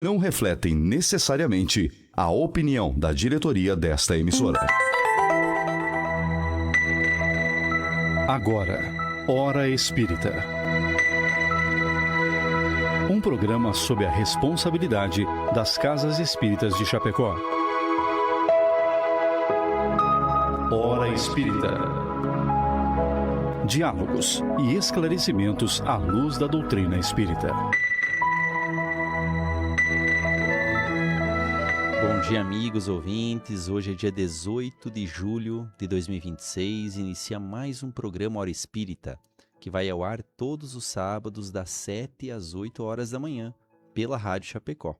não refletem necessariamente a opinião da diretoria desta emissora. Agora, Hora Espírita. Um programa sob a responsabilidade das Casas Espíritas de Chapecó. Hora Espírita. Diálogos e esclarecimentos à luz da doutrina espírita. Bom dia, amigos ouvintes. Hoje é dia 18 de julho de 2026. Inicia mais um programa Hora Espírita, que vai ao ar todos os sábados das 7 às 8 horas da manhã, pela Rádio Chapecó.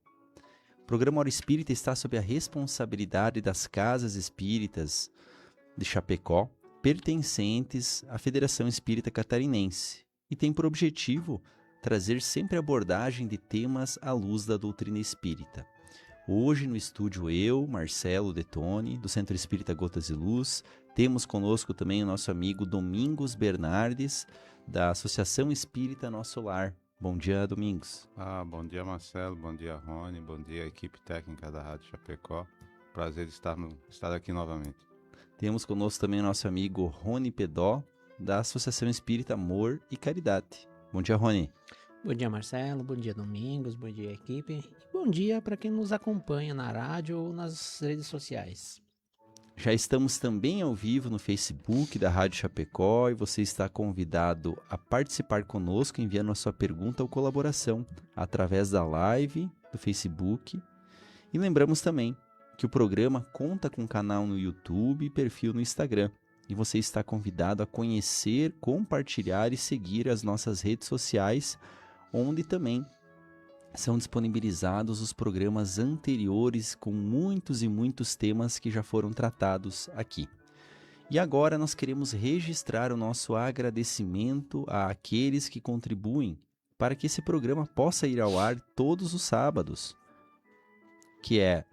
O programa Hora Espírita está sob a responsabilidade das Casas Espíritas de Chapecó, pertencentes à Federação Espírita Catarinense, e tem por objetivo trazer sempre abordagem de temas à luz da doutrina espírita. Hoje no estúdio eu, Marcelo Detoni, do Centro Espírita Gotas de Luz, temos conosco também o nosso amigo Domingos Bernardes, da Associação Espírita Nosso Lar. Bom dia, Domingos. Bom dia, Marcelo, bom dia, Rony, bom dia, equipe técnica da Rádio Chapecó. Prazer de estar aqui novamente. Temos conosco também o nosso amigo Rony Pedó, da Associação Espírita Amor e Caridade. Bom dia, Rony. Bom dia, Marcelo. Bom dia, Domingos. Bom dia, equipe. E bom dia para quem nos acompanha na rádio ou nas redes sociais. Já estamos também ao vivo no Facebook da Rádio Chapecó e você está convidado a participar conosco enviando a sua pergunta ou colaboração através da live do Facebook. E lembramos também que o programa conta com canal no YouTube e perfil no Instagram. E você está convidado a conhecer, compartilhar e seguir as nossas redes sociais, onde também são disponibilizados os programas anteriores com muitos e muitos temas que já foram tratados aqui. E agora nós queremos registrar o nosso agradecimento àqueles que contribuem para que esse programa possa ir ao ar todos os sábados,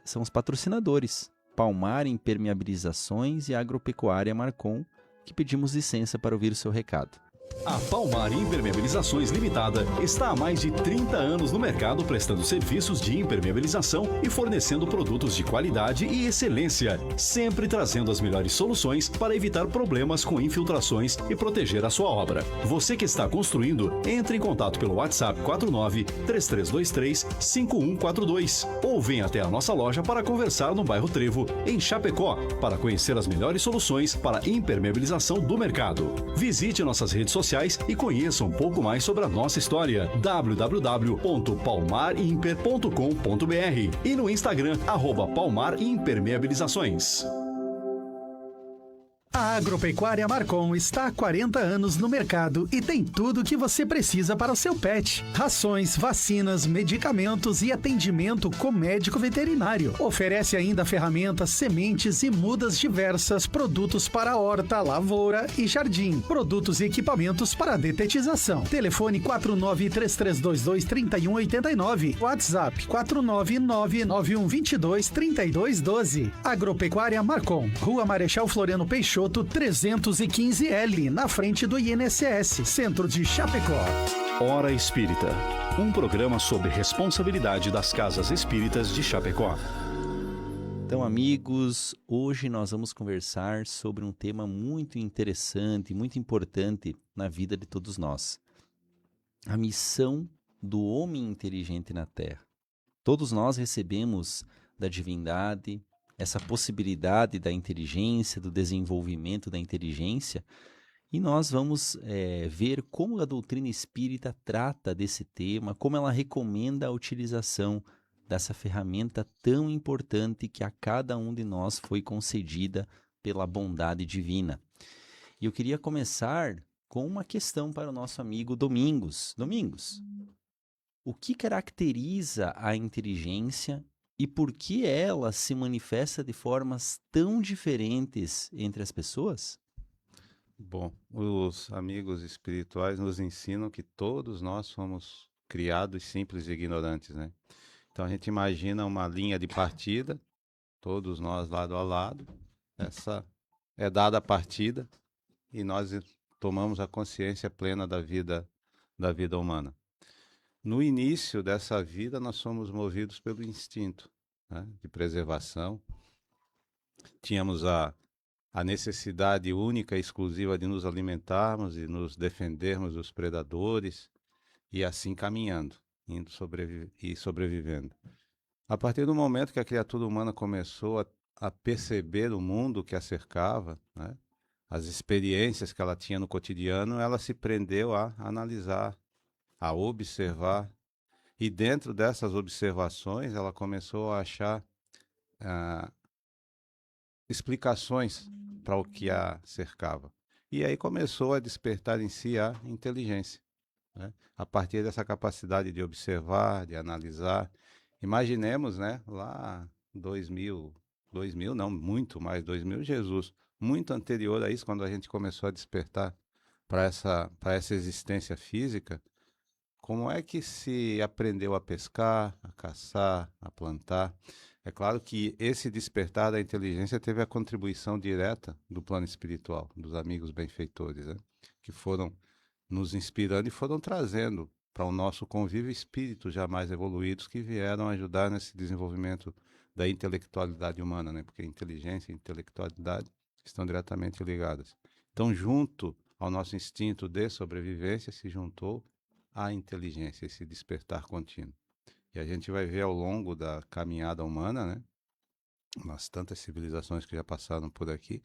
são os patrocinadores Palmar Impermeabilizações e Agropecuária Marcon, que pedimos licença para ouvir o seu recado. A Palmar Impermeabilizações Limitada está há mais de 30 anos no mercado prestando serviços de impermeabilização e fornecendo produtos de qualidade e excelência, sempre trazendo as melhores soluções para evitar problemas com infiltrações e proteger a sua obra. Você que está construindo, entre em contato pelo WhatsApp 49-3323-5142 ou venha até a nossa loja para conversar no bairro Trevo, em Chapecó, para conhecer as melhores soluções para impermeabilização do mercado. Visite nossas redes sociais e conheça um pouco mais sobre a nossa história. www.palmarimper.com.br e no Instagram @palmarimpermeabilizações. A Agropecuária Marcon está há 40 anos no mercado e tem tudo o que você precisa para o seu pet. Rações, vacinas, medicamentos e atendimento com médico veterinário. Oferece ainda ferramentas, sementes e mudas diversas, produtos para horta, lavoura e jardim. Produtos e equipamentos para detetização. Telefone 4933223189. WhatsApp 49991223212. Agropecuária Marcon. Rua Marechal Floriano Peixoto, 315L, na frente do INSS, Centro de Chapecó. Hora Espírita, um programa sob responsabilidade das Casas Espíritas de Chapecó. Então, amigos, hoje nós vamos conversar sobre um tema muito interessante, muito importante na vida de todos nós. A missão do homem inteligente na Terra. Todos nós recebemos da divindade essa possibilidade da inteligência, do desenvolvimento da inteligência, e nós vamos ver como a doutrina espírita trata desse tema, como ela recomenda a utilização dessa ferramenta tão importante que a cada um de nós foi concedida pela bondade divina. E eu queria começar com uma questão para o nosso amigo Domingos. Domingos, o que caracteriza a inteligência e por que ela se manifesta de formas tão diferentes entre as pessoas? Bom, os amigos espirituais nos ensinam que todos nós somos criados simples e ignorantes, né? Então a gente imagina uma linha de partida, todos nós lado a lado, essa é dada a partida e nós tomamos a consciência plena da vida humana. No início dessa vida, nós somos movidos pelo instinto, né, de preservação. Tínhamos a necessidade única e exclusiva de nos alimentarmos e nos defendermos dos predadores, e assim caminhando, indo e sobrevivendo. A partir do momento que a criatura humana começou a perceber o mundo que a cercava, né, as experiências que ela tinha no cotidiano, ela se prendeu a analisar, a observar, e dentro dessas observações ela começou a achar ah, explicações para o que a cercava. E aí começou a despertar em si a inteligência, né? A partir dessa capacidade de observar, de analisar. Imaginemos, né, lá 2000 não, muito mais, 2000 Jesus, muito anterior a isso, quando a gente começou a despertar para essa existência física, como é que se aprendeu a pescar, a caçar, a plantar? É claro que esse despertar da inteligência teve a contribuição direta do plano espiritual, dos amigos benfeitores, né? Que foram nos inspirando e foram trazendo para o nosso convívio espíritos jamais evoluídos que vieram ajudar nesse desenvolvimento da intelectualidade humana, né? Porque inteligência e intelectualidade estão diretamente ligadas. Então, junto ao nosso instinto de sobrevivência, se juntou a inteligência, esse despertar contínuo. E a gente vai ver ao longo da caminhada humana, né, nas tantas civilizações que já passaram por aqui,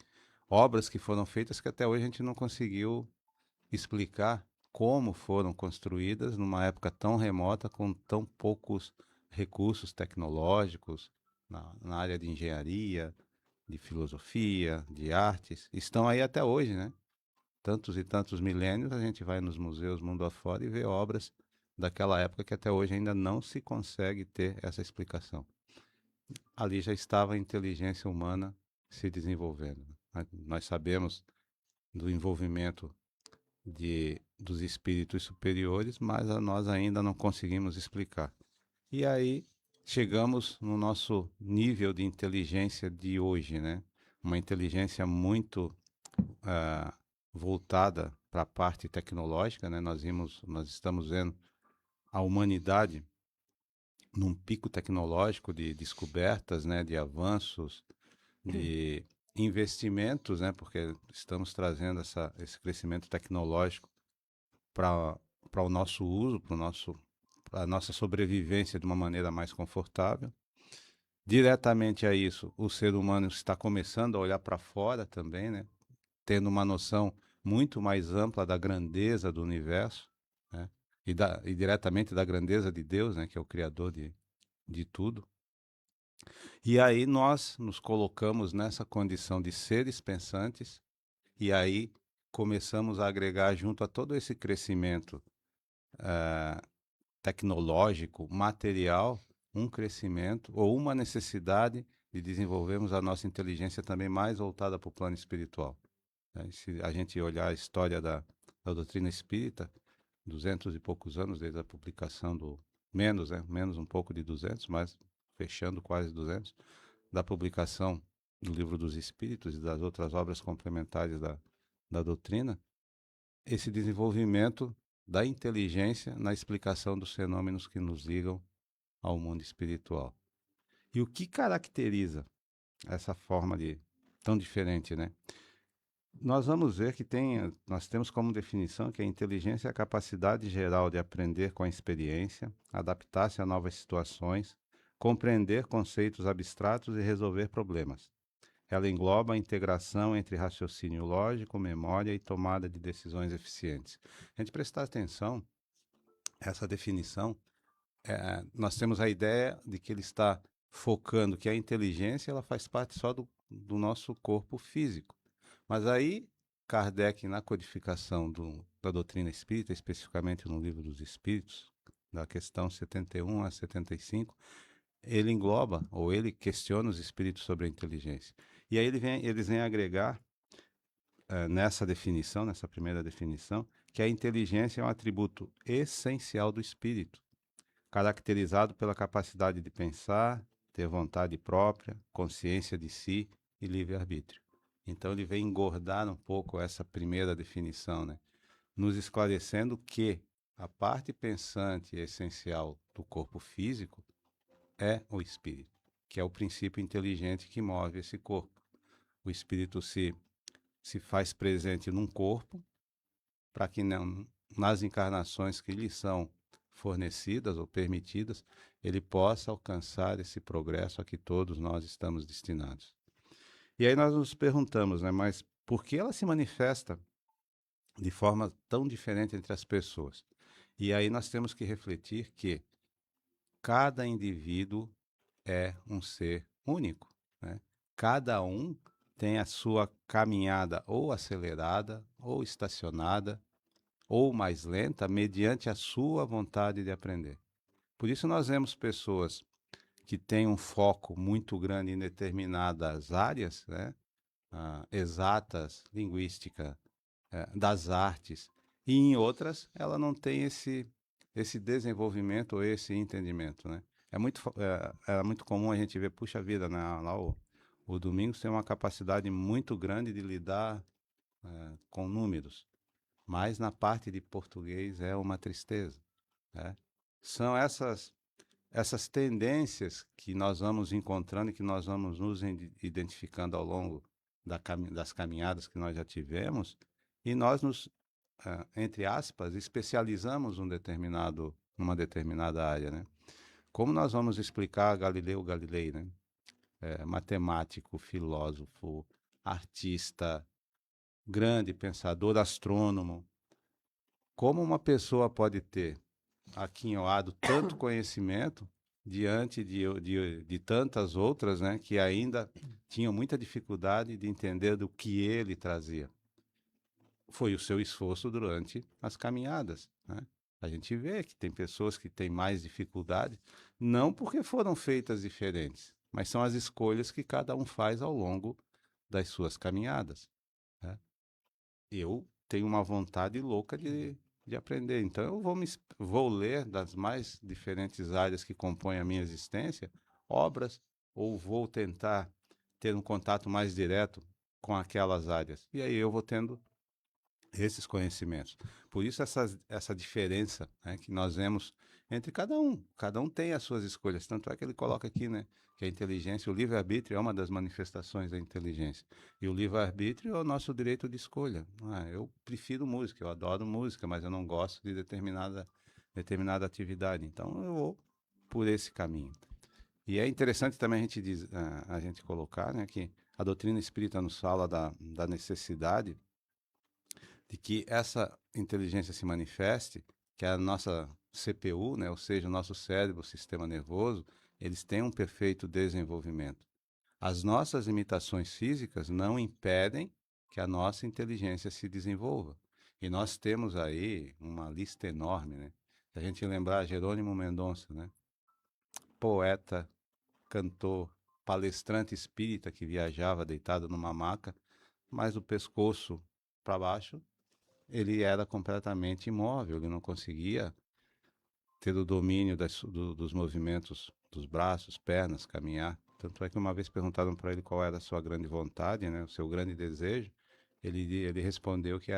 obras que foram feitas que até hoje a gente não conseguiu explicar como foram construídas numa época tão remota, com tão poucos recursos tecnológicos na área de engenharia, de filosofia, de artes. Estão aí até hoje, né? Tantos e tantos milênios, a gente vai nos museus mundo afora e vê obras daquela época que até hoje ainda não se consegue ter essa explicação. Ali já estava a inteligência humana se desenvolvendo. Nós sabemos do envolvimento dos espíritos superiores, mas nós ainda não conseguimos explicar. E aí chegamos no nosso nível de inteligência de hoje, né? Uma inteligência muito voltada para a parte tecnológica, né? Nós estamos vendo a humanidade num pico tecnológico de descobertas, né? De avanços, de investimentos, né? Porque estamos trazendo esse crescimento tecnológico para o nosso uso, para a nossa sobrevivência de uma maneira mais confortável. Diretamente a isso, o ser humano está começando a olhar para fora também, né? Tendo uma noção muito mais ampla da grandeza do universo, né? E diretamente da grandeza de Deus, né? Que é o Criador de tudo. E aí nós nos colocamos nessa condição de seres pensantes, e aí começamos a agregar junto a todo esse crescimento tecnológico, material, um crescimento ou uma necessidade de desenvolvermos a nossa inteligência também mais voltada para o plano espiritual. Se a gente olhar a história da doutrina espírita, 200 e poucos anos desde a publicação menos um pouco de 200, mas fechando quase 200, da publicação do Livro dos Espíritos e das outras obras complementares da doutrina, esse desenvolvimento da inteligência na explicação dos fenômenos que nos ligam ao mundo espiritual. E o que caracteriza essa forma tão diferente, né? Nós vamos ver que nós temos como definição que a inteligência é a capacidade geral de aprender com a experiência, adaptar-se a novas situações, compreender conceitos abstratos e resolver problemas. Ela engloba a integração entre raciocínio lógico, memória e tomada de decisões eficientes. A gente prestar atenção, essa definição, nós temos a ideia de que ele está focando que a inteligência ela faz parte só do nosso corpo físico. Mas aí, Kardec, na codificação da doutrina espírita, especificamente no Livro dos Espíritos, da questão 71 a 75, ele engloba, ou ele questiona os espíritos sobre a inteligência. E aí eles vêm agregar, nessa definição, nessa primeira definição, que a inteligência é um atributo essencial do espírito, caracterizado pela capacidade de pensar, ter vontade própria, consciência de si e livre-arbítrio. Então ele vem engordar um pouco essa primeira definição, né? Nos esclarecendo que a parte pensante e essencial do corpo físico é o espírito, que é o princípio inteligente que move esse corpo. O espírito se faz presente num corpo para que não, nas encarnações que lhe são fornecidas ou permitidas, ele possa alcançar esse progresso a que todos nós estamos destinados. E aí nós nos perguntamos, né, mas por que ela se manifesta de forma tão diferente entre as pessoas? E aí nós temos que refletir que cada indivíduo é um ser único, né? Cada um tem a sua caminhada ou acelerada, ou estacionada, ou mais lenta, mediante a sua vontade de aprender. Por isso nós vemos pessoas que têm um foco muito grande em determinadas áreas, né? Exatas, linguística, das artes, e em outras ela não tem esse desenvolvimento ou esse entendimento, né? É muito comum a gente ver, puxa vida, né? Lá o Domingos tem uma capacidade muito grande de lidar com números, mas na parte de português é uma tristeza, né? São essas tendências que nós vamos encontrando e que nós vamos nos identificando ao longo das caminhadas que nós já tivemos, e nós nos, entre aspas, especializamos numa determinada área, né? Como nós vamos explicar Galileu Galilei, né? Matemático, filósofo, artista, grande pensador, astrônomo. Como uma pessoa pode ter aquinhoado tanto conhecimento diante de tantas outras, né, que ainda tinham muita dificuldade de entender do que ele trazia? Foi o seu esforço durante as caminhadas, né? A gente vê que tem pessoas que têm mais dificuldade, não porque foram feitas diferentes, mas são as escolhas que cada um faz ao longo das suas caminhadas, né? Eu tenho uma vontade louca de aprender, então eu vou ler das mais diferentes áreas que compõem a minha existência, obras, ou vou tentar ter um contato mais direto com aquelas áreas. E aí eu vou tendo esses conhecimentos. Por isso essa diferença, né, que nós vemos entre cada um. Cada um tem as suas escolhas. Tanto é que ele coloca aqui, né, que a inteligência, o livre-arbítrio é uma das manifestações da inteligência. E o livre-arbítrio é o nosso direito de escolha. Eu prefiro música, eu adoro música, mas eu não gosto de determinada atividade. Então eu vou por esse caminho. E é interessante também a gente colocar, né, que a doutrina espírita nos fala da necessidade de que essa inteligência se manifeste, que a nossa CPU, né, ou seja, o nosso cérebro, o sistema nervoso, eles têm um perfeito desenvolvimento. As nossas limitações físicas não impedem que a nossa inteligência se desenvolva. E nós temos aí uma lista enorme, né? Se a gente lembrar Jerônimo Mendonça, né? Poeta, cantor, palestrante espírita que viajava deitado numa maca, mas o pescoço para baixo, ele era completamente imóvel, ele não conseguia ter o domínio dos movimentos dos braços, pernas, caminhar. Tanto é que uma vez perguntaram para ele qual era a sua grande vontade, né, o seu grande desejo, ele respondeu que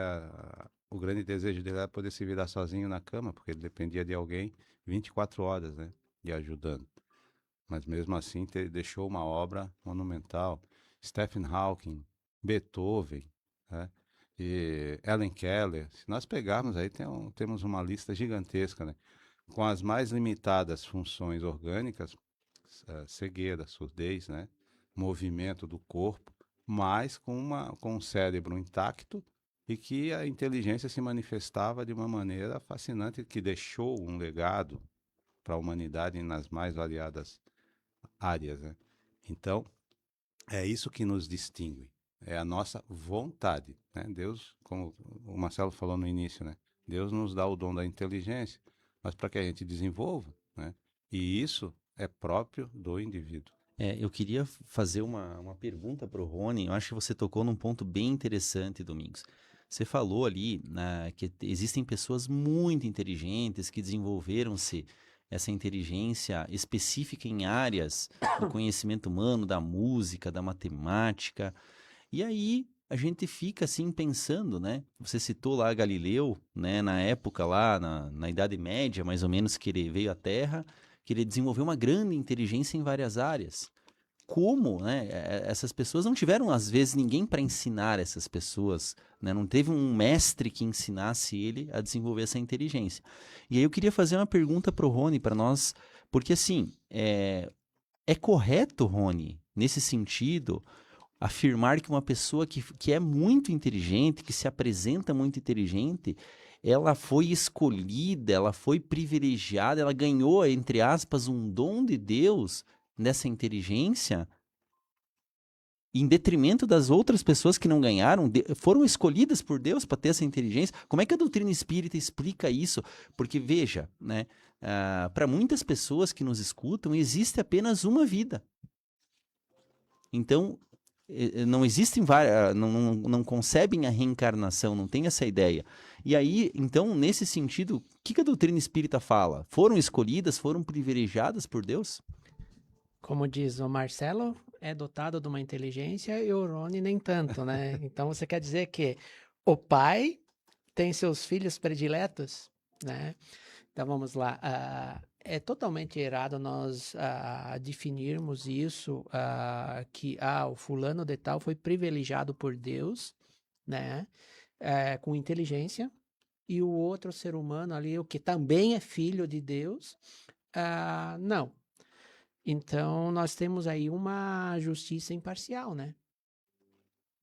o grande desejo dele era poder se virar sozinho na cama, porque ele dependia de alguém 24 horas, né, e ajudando. Mas mesmo assim deixou uma obra monumental. Stephen Hawking, Beethoven, né, e Helen Keller. Se nós pegarmos aí, temos uma lista gigantesca, né? Com as mais limitadas funções orgânicas, cegueira, surdez, né? Movimento do corpo, mas com um cérebro intacto e que a inteligência se manifestava de uma maneira fascinante, que deixou um legado para a humanidade nas mais variadas áreas, né? Então, é isso que nos distingue. É a nossa vontade, né? Deus, como o Marcelo falou no início, né? Deus nos dá o dom da inteligência, mas para que a gente desenvolva, né? E isso é próprio do indivíduo. Eu queria fazer uma pergunta para o Rony. Eu acho que você tocou num ponto bem interessante, Domingos. Você falou ali, né, que existem pessoas muito inteligentes que desenvolveram-se essa inteligência específica em áreas do conhecimento humano, da música, da matemática. E aí a gente fica assim pensando, né? Você citou lá Galileu, né? Na época lá, na Idade Média, mais ou menos, que ele veio à Terra, que ele desenvolveu uma grande inteligência em várias áreas. Como, né? Essas pessoas não tiveram, às vezes, ninguém para ensinar essas pessoas, né? Não teve um mestre que ensinasse ele a desenvolver essa inteligência. E aí eu queria fazer uma pergunta para o Rony, para nós, porque assim, é correto, Rony, nesse sentido, afirmar que uma pessoa que é muito inteligente, que se apresenta muito inteligente, ela foi escolhida, ela foi privilegiada, ela ganhou, entre aspas, um dom de Deus nessa inteligência, em detrimento das outras pessoas que não ganharam, foram escolhidas por Deus para ter essa inteligência. Como é que a doutrina espírita explica isso? Porque, veja, né, para muitas pessoas que nos escutam, existe apenas uma vida. Então, não existem várias, não concebem a reencarnação, não tem essa ideia. E aí, então, nesse sentido, o que a doutrina espírita fala? Foram escolhidas, foram privilegiadas por Deus? Como diz o Marcelo, é dotado de uma inteligência e o Rony nem tanto, né? Então você quer dizer que o pai tem seus filhos prediletos, né? Então vamos lá. É totalmente errado nós definirmos isso, que o fulano de tal foi privilegiado por Deus, né? Com inteligência, e o outro ser humano ali, o que também é filho de Deus, não. Então, nós temos aí uma justiça imparcial, né?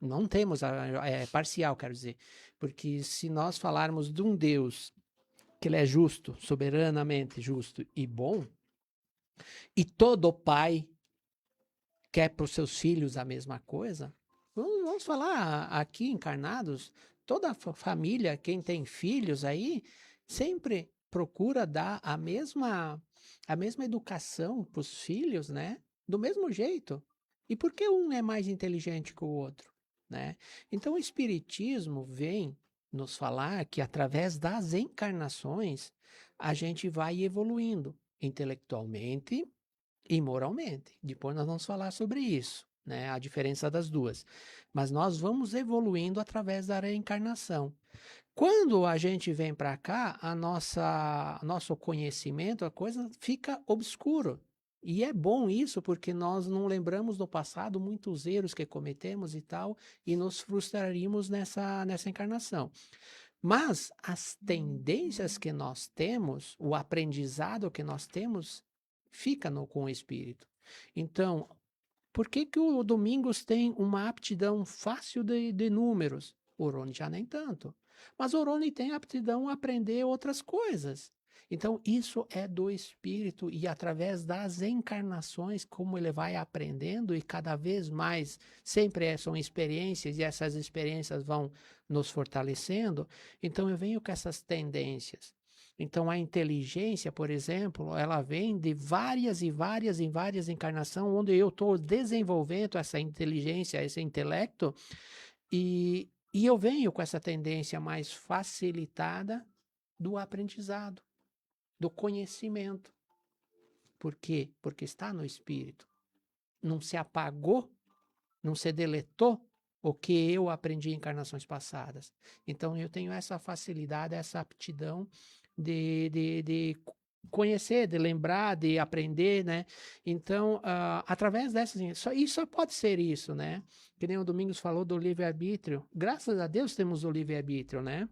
Não temos, parcial, quero dizer. Porque se nós falarmos de um Deus que ele é justo, soberanamente justo e bom, e todo pai quer para os seus filhos a mesma coisa, vamos falar aqui encarnados, toda família, quem tem filhos aí, sempre procura dar a mesma educação para os filhos, né? Do mesmo jeito. E por que um é mais inteligente que o outro, né? Então o Espiritismo vem nos falar que através das encarnações a gente vai evoluindo intelectualmente e moralmente. Depois nós vamos falar sobre isso, né? A diferença das duas. Mas nós vamos evoluindo através da reencarnação. Quando a gente vem para cá, nosso conhecimento, a coisa fica obscuro. E é bom isso, porque nós não lembramos do passado muitos erros que cometemos e tal, e nos frustraríamos nessa encarnação. Mas as tendências que nós temos, o aprendizado que nós temos, fica com o espírito. Então, por que o Domingos tem uma aptidão fácil de números? O Rony já nem tanto. Mas o Rony tem aptidão a aprender outras coisas. Então, isso é do espírito e através das encarnações, como ele vai aprendendo e cada vez mais, sempre são experiências e essas experiências vão nos fortalecendo. Então, eu venho com essas tendências. Então, a inteligência, por exemplo, ela vem de várias encarnações, onde eu estou desenvolvendo essa inteligência, esse intelecto, e eu venho com essa tendência mais facilitada do aprendizado, do conhecimento. Por quê? Porque está no espírito. Não se apagou, não se deletou o que eu aprendi em encarnações passadas. Então, eu tenho essa facilidade, essa aptidão de conhecer, de lembrar, de aprender, né? Então, através dessas... Só pode ser isso, né? Que nem o Domingos falou do livre-arbítrio. Graças a Deus temos o livre-arbítrio, né?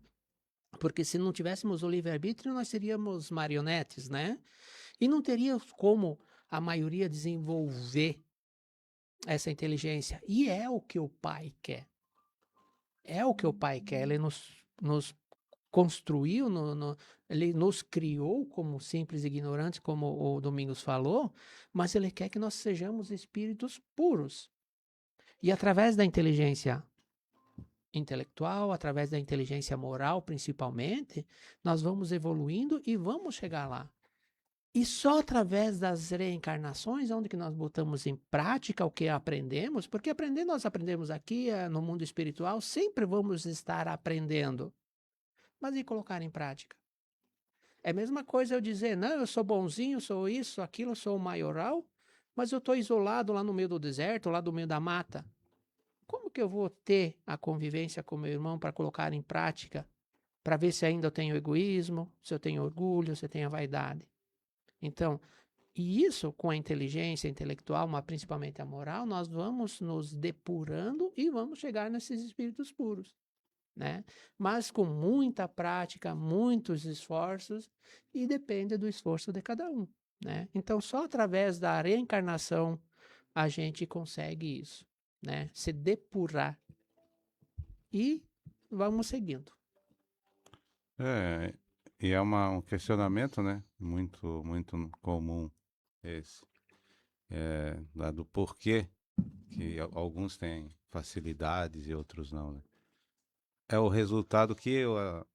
Porque se não tivéssemos o livre-arbítrio, nós seríamos marionetes, né? E não teríamos como a maioria desenvolver essa inteligência. E é o que o Pai quer. É o que o Pai quer. Ele nos construiu, ele nos criou como simples ignorantes, como o Domingos falou, mas ele quer que nós sejamos espíritos puros. E através da inteligência intelectual, através da inteligência moral, principalmente, nós vamos evoluindo e vamos chegar lá. E só através das reencarnações, onde que nós botamos em prática o que aprendemos, porque nós aprendemos aqui no mundo espiritual, sempre vamos estar aprendendo. Mas e colocar em prática? É a mesma coisa eu dizer, não, eu sou bonzinho, sou isso, aquilo, sou o maioral, mas eu estou isolado lá no meio do deserto, lá no meio da mata. como que eu vou ter a convivência com meu irmão para colocar em prática, para ver se ainda eu tenho egoísmo, se eu tenho orgulho, se eu tenho a vaidade? Então, e isso com a inteligência intelectual, mas principalmente a moral, nós vamos nos depurando e vamos chegar nesses espíritos puros, né? Mas com muita prática, muitos esforços, e depende do esforço de cada um, né? Então, só através da reencarnação a gente consegue isso, né? Se depurar. E vamos seguindo. É, e é um questionamento, né? Muito, muito comum esse. Do porquê que alguns têm facilidades e outros não, né? É o resultado que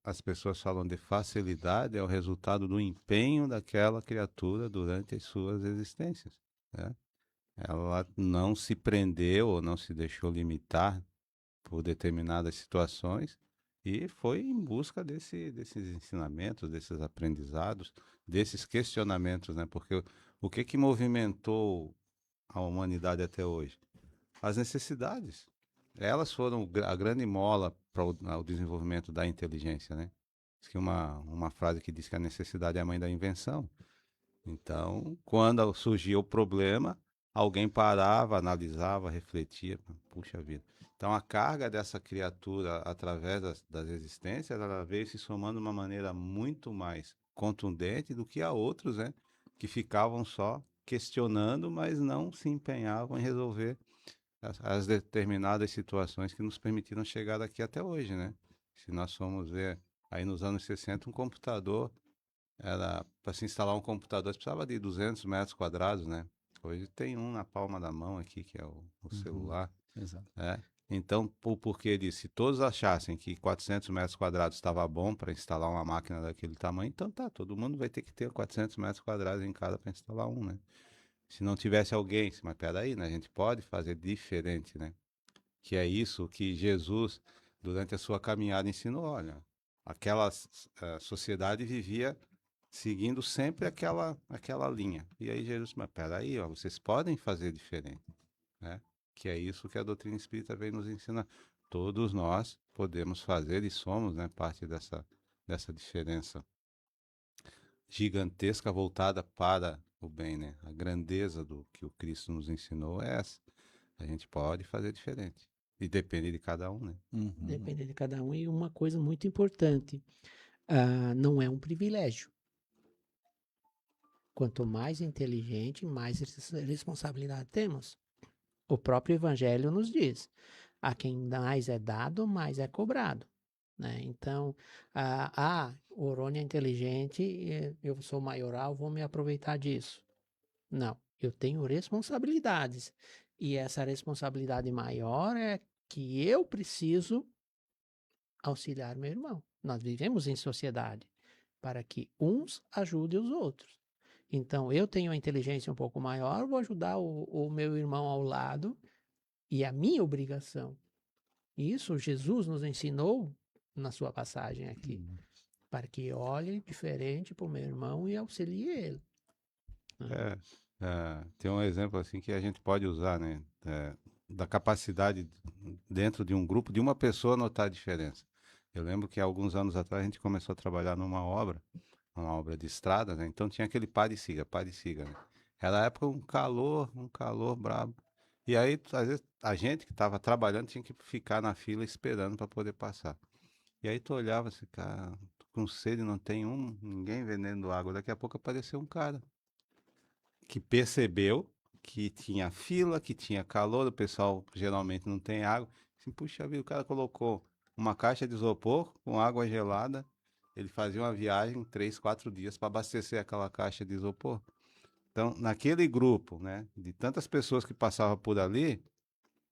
as pessoas falam de facilidade, é o resultado do empenho daquela criatura durante as suas existências, né? Ela não se prendeu ou não se deixou limitar por determinadas situações e foi em busca desses ensinamentos, desses aprendizados, desses questionamentos, né? Porque o que movimentou a humanidade até hoje? As necessidades. Elas foram a grande mola para o desenvolvimento da inteligência, né? Diz que uma frase que diz que a necessidade é a mãe da invenção. Então, quando surgia o problema, alguém parava, analisava, refletia. Puxa vida. Então, a carga dessa criatura, através das existências, ela veio se somando de uma maneira muito mais contundente do que a outros, né? Que ficavam só questionando, mas não se empenhavam em resolver as determinadas situações que nos permitiram chegar daqui até hoje, né? Se nós formos ver aí nos anos 60, um computador, para se instalar um computador, você precisava de 200 metros quadrados, né? Hoje tem um na palma da mão aqui, que é o celular. Exato. Então, por porquê disso? Se todos achassem que 400 metros quadrados estava bom para instalar uma máquina daquele tamanho, então tá, todo mundo vai ter que ter 400 metros quadrados em casa para instalar um, né? Se não tivesse alguém, mas peraí, né? A gente pode fazer diferente, né? Que é isso que Jesus, durante a sua caminhada, ensinou. Olha, aquela sociedade vivia seguindo sempre aquela linha. E aí Jesus, mas peraí, ó, vocês podem fazer diferente, né? Que é isso que a doutrina espírita vem nos ensinar. Todos nós podemos fazer e somos, né, parte dessa diferença gigantesca voltada para o bem, né? A grandeza do que o Cristo nos ensinou é essa. A gente pode fazer diferente. E depende de cada um, né? Depende de cada um. E uma coisa muito importante, não é um privilégio. Quanto mais inteligente, mais responsabilidade temos. O próprio Evangelho nos diz: a quem mais é dado, mais é cobrado, né? Então, o Orônio é inteligente, eu sou maioral, vou me aproveitar disso. Não, eu tenho responsabilidades. E essa responsabilidade maior é que eu preciso auxiliar meu irmão. Nós vivemos em sociedade para que uns ajudem os outros. Então, eu tenho a inteligência um pouco maior, vou ajudar o meu irmão ao lado, e a minha obrigação. Isso Jesus nos ensinou na sua passagem aqui, para que olhe diferente para o meu irmão e auxilie ele. Tem um exemplo assim que a gente pode usar, né? Da capacidade dentro de um grupo de uma pessoa notar a diferença. Eu lembro que há alguns anos atrás a gente começou a trabalhar numa obra de estrada, né? Então tinha aquele pare e siga, né? Era época um calor brabo. E aí, às vezes, a gente que estava trabalhando tinha que ficar na fila esperando para poder passar. E aí tu olhava assim, cara, tô com sede, não tem ninguém vendendo água. Daqui a pouco apareceu um cara que percebeu que tinha fila, que tinha calor, o pessoal geralmente não tem água. Assim, puxa vida, o cara colocou uma caixa de isopor com água gelada. Ele fazia uma viagem 3, 4 dias para abastecer aquela caixa de isopor. Então, naquele grupo, né, de tantas pessoas que passavam por ali,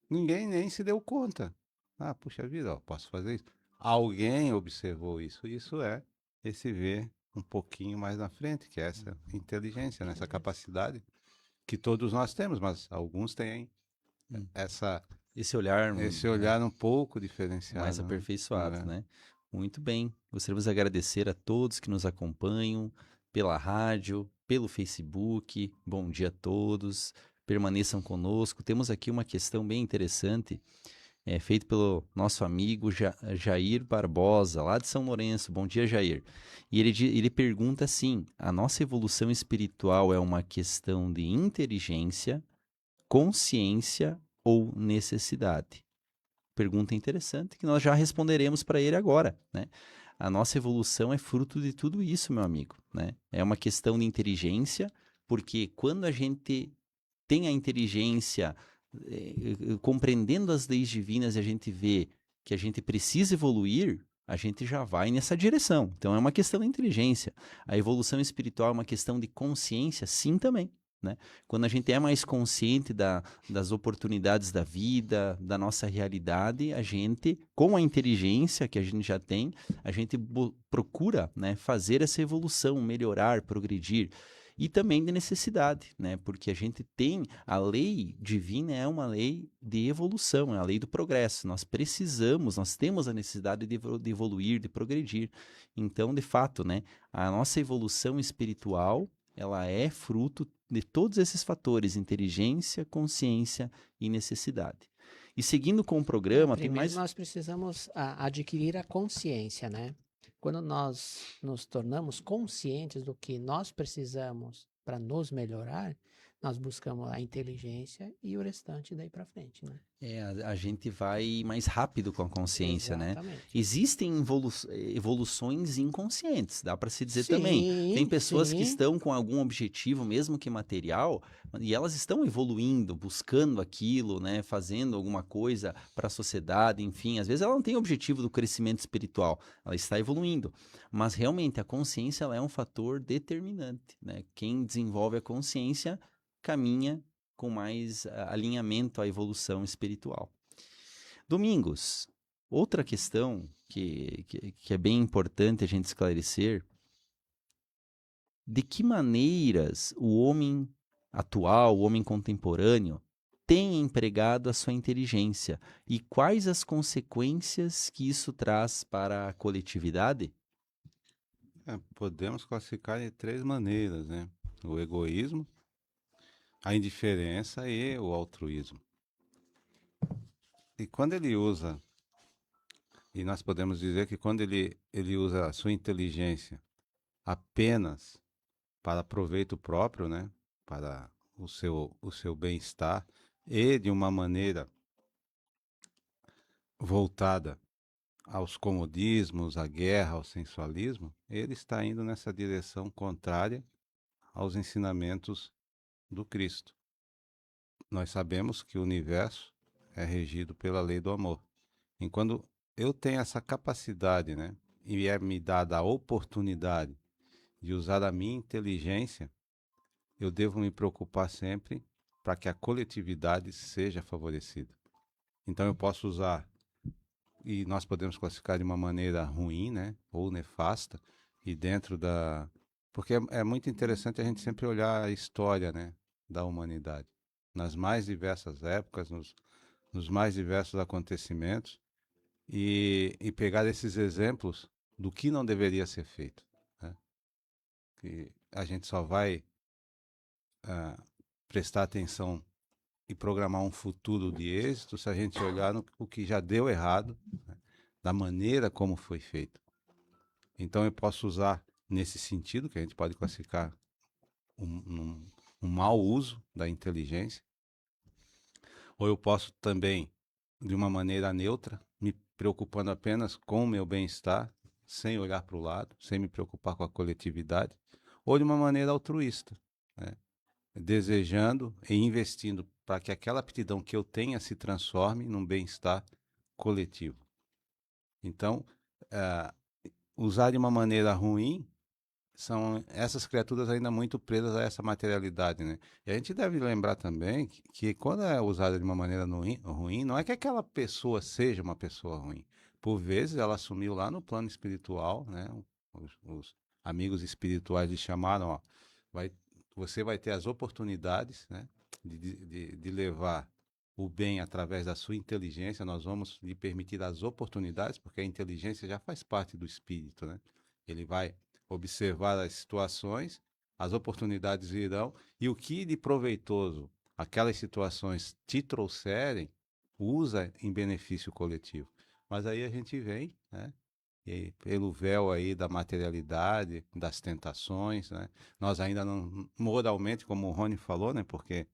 ninguém nem se deu conta. Ah, puxa vida, ó, posso fazer isso. Alguém observou isso. Isso é esse ver um pouquinho mais na frente, que é essa inteligência, né, essa capacidade que todos nós temos, mas alguns têm Esse olhar um pouco diferenciado, mais né? aperfeiçoado, né? Muito bem. Gostaríamos de agradecer a todos que nos acompanham pela rádio, pelo Facebook. Bom dia a todos. Permaneçam conosco. Temos aqui uma questão bem interessante É feito pelo nosso amigo Jair Barbosa, lá de São Lourenço. Bom dia, Jair. E ele pergunta assim: a nossa evolução espiritual é uma questão de inteligência, consciência ou necessidade? Pergunta interessante que nós já responderemos para ele agora, né? A nossa evolução é fruto de tudo isso, meu amigo, né? É uma questão de inteligência, porque quando a gente tem a inteligência, compreendendo as leis divinas e a gente vê que a gente precisa evoluir, a gente já vai nessa direção. Então é uma questão de inteligência. A evolução espiritual é uma questão de consciência, sim, também. Né? Quando a gente é mais consciente das oportunidades da vida, da nossa realidade, a gente, com a inteligência que a gente já tem, a gente procura, né, fazer essa evolução, melhorar, progredir. E também de necessidade, né? Porque a gente tem, a lei divina é uma lei de evolução, é a lei do progresso. Nós precisamos, nós temos a necessidade de evoluir, de progredir. Então, de fato, né, a nossa evolução espiritual, ela é fruto de todos esses fatores: inteligência, consciência e necessidade. E seguindo com o programa, tem mais... nós precisamos adquirir a consciência, né? Quando nós nos tornamos conscientes do que nós precisamos para nos melhorar, nós buscamos a inteligência e o restante daí para frente, né? A gente vai mais rápido com a consciência, Exatamente. né? Existem evoluções inconscientes, dá para se dizer Sim, também. Tem pessoas sim. que estão com algum objetivo, mesmo que material, e elas estão evoluindo, buscando aquilo, né? Fazendo alguma coisa para a sociedade, enfim. Às vezes ela não tem o objetivo do crescimento espiritual, ela está evoluindo. Mas realmente a consciência ela é um fator determinante, né? Quem desenvolve a consciência caminha com mais alinhamento à evolução espiritual. Domingos, outra questão que é bem importante a gente esclarecer: de que maneiras o homem atual, o homem contemporâneo, tem empregado a sua inteligência e quais as consequências que isso traz para a coletividade? Podemos classificar de 3 maneiras, né? O egoísmo, a indiferença e o altruísmo. E quando ele usa, e nós podemos dizer que quando ele usa a sua inteligência apenas para proveito próprio, né? Para o seu bem-estar, e de uma maneira voltada aos comodismos, à guerra, ao sensualismo, ele está indo nessa direção contrária aos ensinamentos do Cristo. Nós sabemos que o universo é regido pela lei do amor. E quando eu tenho essa capacidade, né, e é me dada a oportunidade de usar a minha inteligência, eu devo me preocupar sempre para que a coletividade seja favorecida. Então eu posso usar, e nós podemos classificar de uma maneira ruim, né, ou nefasta, e dentro da... Porque é muito interessante a gente sempre olhar a história, né, da humanidade, nas mais diversas épocas, nos mais diversos acontecimentos, e pegar esses exemplos do que não deveria ser feito, né? Que a gente só vai prestar atenção e programar um futuro de êxito se a gente olhar o que já deu errado, né? Da maneira como foi feito. Então eu posso usar nesse sentido, que a gente pode classificar um mau uso da inteligência, ou eu posso também, de uma maneira neutra, me preocupando apenas com o meu bem-estar, sem olhar para o lado, sem me preocupar com a coletividade, ou de uma maneira altruísta, né? Desejando e investindo para que aquela aptidão que eu tenha se transforme num bem-estar coletivo. Então, usar de uma maneira ruim, são essas criaturas ainda muito presas a essa materialidade, né? E a gente deve lembrar também que quando é usada de uma maneira ruim, não é que aquela pessoa seja uma pessoa ruim. Por vezes ela assumiu lá no plano espiritual, né? Os amigos espirituais lhe chamaram, ó, você vai ter as oportunidades, né, de levar o bem através da sua inteligência. Nós vamos lhe permitir as oportunidades, porque a inteligência já faz parte do espírito, né? Ele vai observar as situações, as oportunidades virão, e o que de proveitoso aquelas situações te trouxerem, usa em benefício coletivo. Mas aí a gente vem, né? E aí, pelo véu aí da materialidade, das tentações, né? Nós ainda não, moralmente, como o Rony falou, né? Porque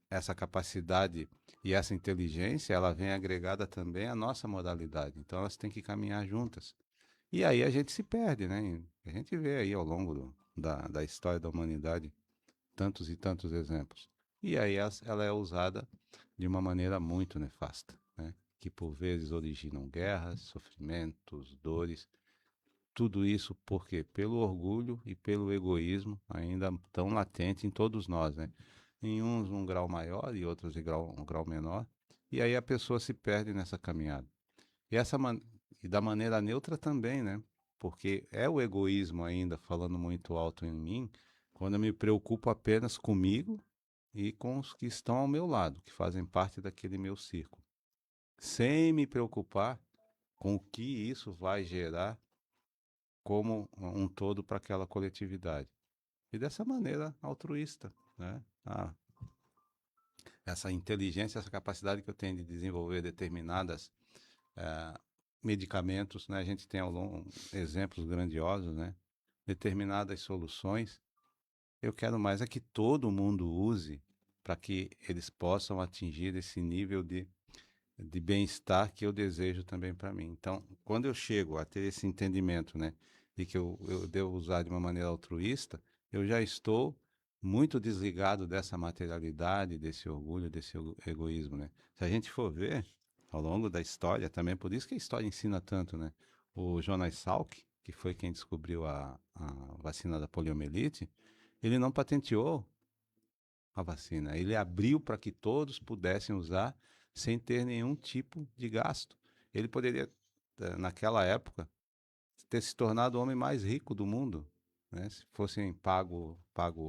essa capacidade e essa inteligência, ela vem agregada também à nossa moralidade. Então, elas têm que caminhar juntas. E aí a gente se perde, né? A gente vê aí ao longo da história da humanidade tantos e tantos exemplos. E aí ela é usada de uma maneira muito nefasta, né? Que por vezes originam guerras, sofrimentos, dores. Tudo isso por quê? Pelo orgulho e pelo egoísmo ainda tão latente em todos nós, né? Em uns um grau maior e outros um grau menor. E aí a pessoa se perde nessa caminhada. E, e da maneira neutra também, né? Porque é o egoísmo ainda falando muito alto em mim, quando eu me preocupo apenas comigo e com os que estão ao meu lado, que fazem parte daquele meu círculo, sem me preocupar com o que isso vai gerar como um todo para aquela coletividade. E dessa maneira altruísta, né? Essa inteligência, essa capacidade que eu tenho de desenvolver determinadas medicamentos, né? A gente tem ao longo exemplos grandiosos, né? Determinadas soluções. Eu quero mais é que todo mundo use para que eles possam atingir esse nível de bem-estar que eu desejo também para mim. Então, quando eu chego a ter esse entendimento, né, de que eu devo usar de uma maneira altruísta, eu já estou muito desligado dessa materialidade, desse orgulho, desse egoísmo, né? Se a gente for ver ao longo da história também, por isso que a história ensina tanto, né? O Jonas Salk, que foi quem descobriu a vacina da poliomielite, ele não patenteou a vacina. Ele abriu para que todos pudessem usar sem ter nenhum tipo de gasto. Ele poderia, naquela época, ter se tornado o homem mais rico do mundo, né? Se fossem pago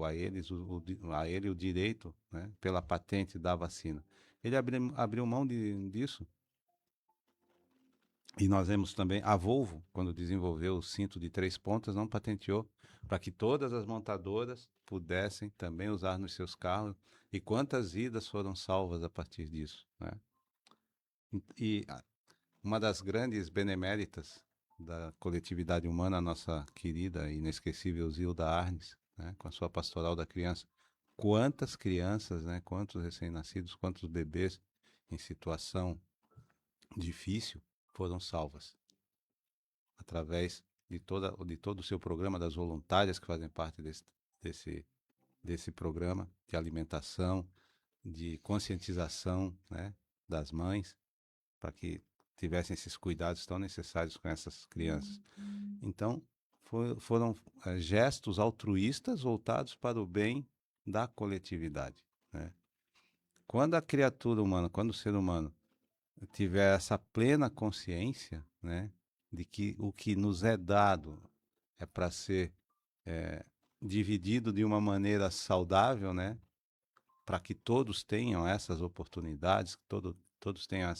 a eles a ele o direito, né, pela patente da vacina. Ele abriu mão disso. E nós vemos também a Volvo, quando desenvolveu o cinto de 3 pontas, não patenteou para que todas as montadoras pudessem também usar nos seus carros. E quantas vidas foram salvas a partir disso, né? E uma das grandes beneméritas da coletividade humana, a nossa querida e inesquecível Zilda Arnes, né, com a sua pastoral da criança. Quantas crianças, né, quantos recém-nascidos, quantos bebês em situação difícil foram salvas através de todo o seu programa, das voluntárias que fazem parte desse programa de alimentação, de conscientização, né, das mães, para que tivessem esses cuidados tão necessários com essas crianças. Então, foram gestos altruístas voltados para o bem da coletividade, né? Quando a criatura humana, quando o ser humano tiver essa plena consciência, né, de que o que nos é dado é para ser dividido de uma maneira saudável, né, para que todos tenham essas oportunidades, que todos tenham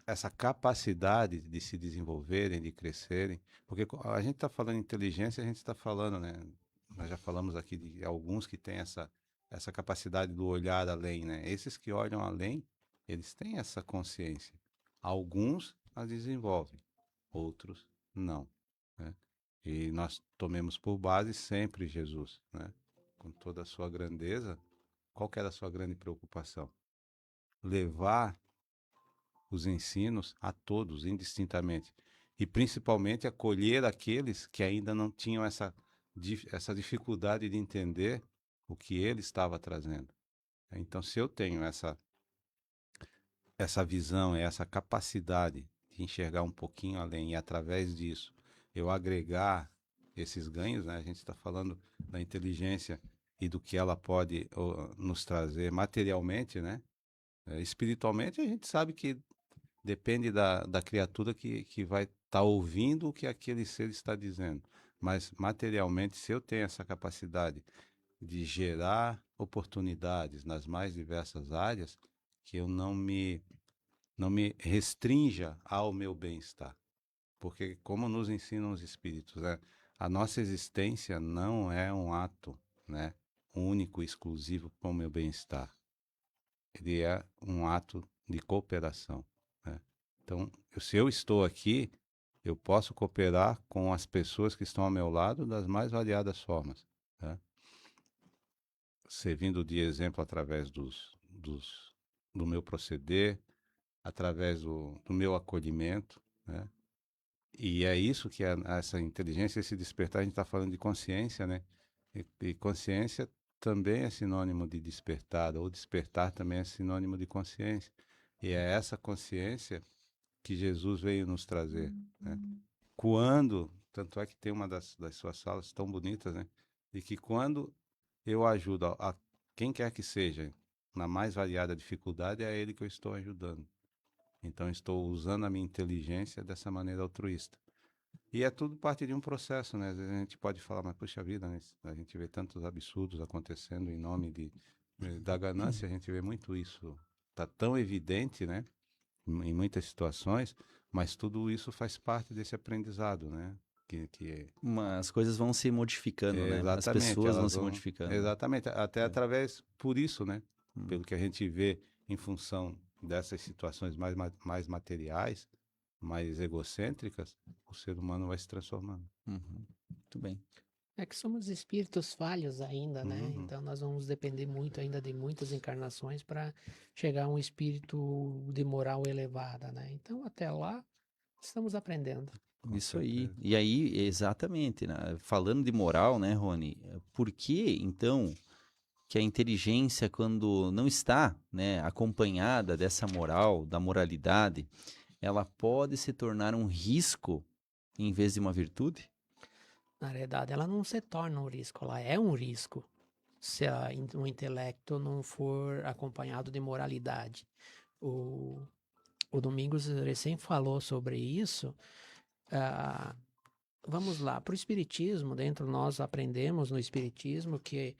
essa capacidade de se desenvolverem, de crescerem, porque a gente está falando em inteligência, a gente está falando, né, nós já falamos aqui de alguns que têm essa capacidade do olhar além, né, esses que olham além, eles têm essa consciência. Alguns a desenvolvem, outros não, né? E nós tomemos por base sempre Jesus, né? Com toda a sua grandeza, qual que era a sua grande preocupação? Levar os ensinos a todos, indistintamente. E principalmente acolher aqueles que ainda não tinham essa dificuldade de entender o que ele estava trazendo. Então, se eu tenho essa visão, essa capacidade de enxergar um pouquinho além e através disso eu agregar esses ganhos, né? A gente está falando da inteligência e do que ela pode nos trazer materialmente, né? Espiritualmente a gente sabe que depende da criatura que vai estar ouvindo o que aquele ser está dizendo. Mas materialmente, se eu tenho essa capacidade de gerar oportunidades nas mais diversas áreas, que eu não me restrinja ao meu bem-estar. Porque, como nos ensinam os espíritos, né, a nossa existência não é um ato, né, único, exclusivo para o meu bem-estar. ele é um ato de cooperação, né? Então, se eu estou aqui, eu posso cooperar com as pessoas que estão ao meu lado das mais variadas formas, né? Servindo de exemplo através do meu proceder, através do meu acolhimento, né? E é isso que essa inteligência, esse despertar, a gente está falando de consciência, né? E consciência também é sinônimo de despertar, ou despertar também é sinônimo de consciência. E é essa consciência que Jesus veio nos trazer, né? Quando, tanto é que tem uma das suas salas tão bonitas, né? De que quando eu ajudo a quem quer que seja, na mais variada dificuldade, é a ele que eu estou ajudando. Então, estou usando a minha inteligência dessa maneira altruísta. E é tudo parte de um processo, né? Às vezes a gente pode falar, mas puxa vida, né? A gente vê tantos absurdos acontecendo em nome da ganância, a gente vê muito isso. Tá tão evidente, né? Em muitas situações, mas tudo isso faz parte desse aprendizado, né? As coisas vão se modificando, né? As Exatamente, pessoas vão elas se modificando. Exatamente, até através, por isso, né? Hum. Pelo que a gente vê em função dessas situações mais materiais, mais egocêntricas, o ser humano vai se transformando. Uhum. Muito bem. É que somos espíritos falhos ainda, né? Uhum. Então nós vamos depender muito ainda de muitas encarnações para chegar a um espírito de moral elevada, né? Então até lá estamos aprendendo. Com Isso aí. certeza. E aí, exatamente, né? Falando de moral, né, Rony? Por que, então, que a inteligência, quando não está, né, acompanhada dessa moral, da moralidade, ela pode se tornar um risco em vez de uma virtude? Na realidade, ela não se torna um risco, ela é um risco se o intelecto não for acompanhado de moralidade. O Domingos recém falou sobre isso. Vamos lá, para o Espiritismo, dentro nós aprendemos no Espiritismo que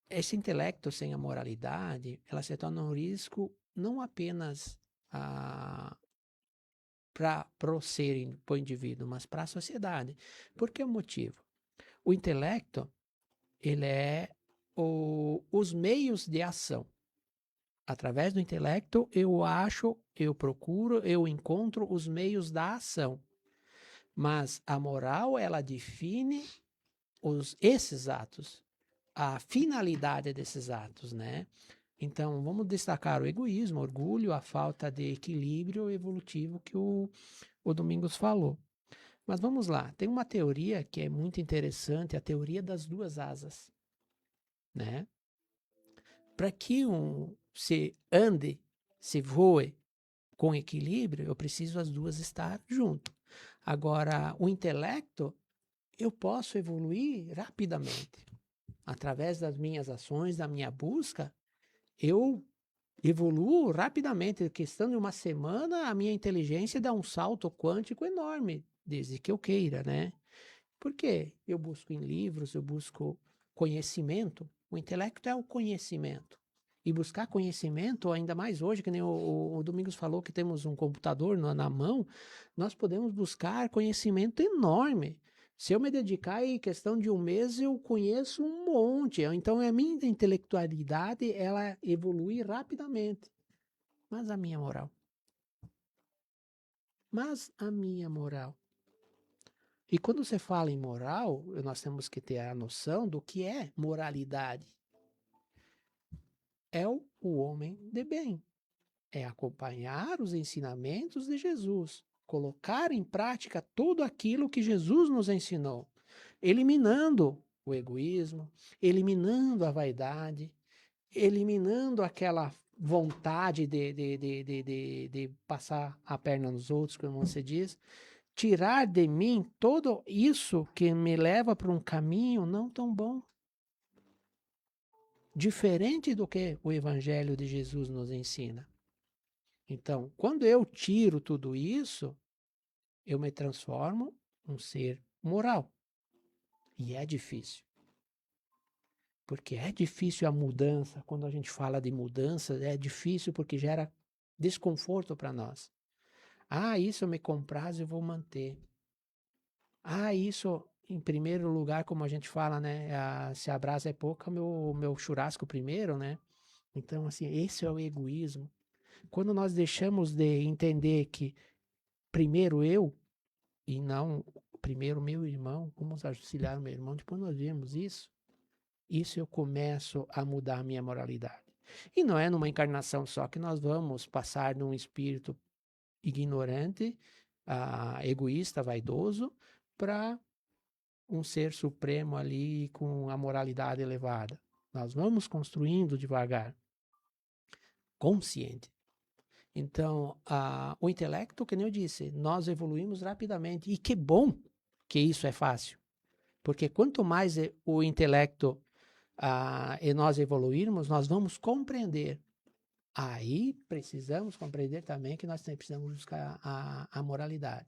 esse intelecto sem a moralidade, ela se torna um risco não apenas para o ser, para o indivíduo, mas para a sociedade. Por que o motivo? O intelecto, ele é os meios de ação. Através do intelecto, eu acho, eu procuro, eu encontro os meios da ação. Mas a moral, ela define esses atos, a finalidade desses atos, né? Então, vamos destacar o egoísmo, o orgulho, a falta de equilíbrio evolutivo que o Domingos falou. Mas vamos lá, tem uma teoria que é muito interessante, a teoria das duas asas, né? Para que se ande, se voe com equilíbrio, eu preciso as duas estar junto. Agora, o intelecto, eu posso evoluir rapidamente. Através das minhas ações, da minha busca, eu evoluo rapidamente. Em questão de uma semana, a minha inteligência dá um salto quântico enorme, desde que eu queira, né? Por quê? Eu busco em livros, eu busco conhecimento. O intelecto é o conhecimento. E buscar conhecimento, ainda mais hoje, que nem o Domingos falou que temos um computador na mão, nós podemos buscar conhecimento enorme. Se eu me dedicar em questão de um mês, eu conheço um monte. Então, a minha intelectualidade, ela evolui rapidamente. Mas a minha moral? E quando você fala em moral, nós temos que ter a noção do que é moralidade. É o homem de bem. É acompanhar os ensinamentos de Jesus. Colocar em prática tudo aquilo que Jesus nos ensinou. Eliminando o egoísmo, eliminando a vaidade, eliminando aquela vontade de passar a perna nos outros, como você diz. Tirar de mim tudo isso que me leva para um caminho não tão bom. Diferente do que o Evangelho de Jesus nos ensina. Então, quando eu tiro tudo isso, eu me transformo um ser moral. E é difícil. Porque é difícil a mudança. Quando a gente fala de mudança, é difícil porque gera desconforto para nós. Ah, isso eu me compraz e vou manter. Ah, isso em primeiro lugar, como a gente fala, né? Se a brasa é pouca, meu churrasco primeiro, né? Então, assim, esse é o egoísmo. Quando nós deixamos de entender que primeiro eu e não primeiro meu irmão, vamos auxiliar o meu irmão, depois nós vemos isso eu começo a mudar a minha moralidade. E não é numa encarnação só que nós vamos passar de um espírito ignorante, egoísta, vaidoso, para um ser supremo ali com a moralidade elevada. Nós vamos construindo devagar, consciente. Então, o intelecto, que nem eu disse, nós evoluímos rapidamente. E que bom que isso é fácil. Porque quanto mais o intelecto e nós evoluirmos, nós vamos compreender. Aí precisamos compreender também que nós precisamos buscar a moralidade.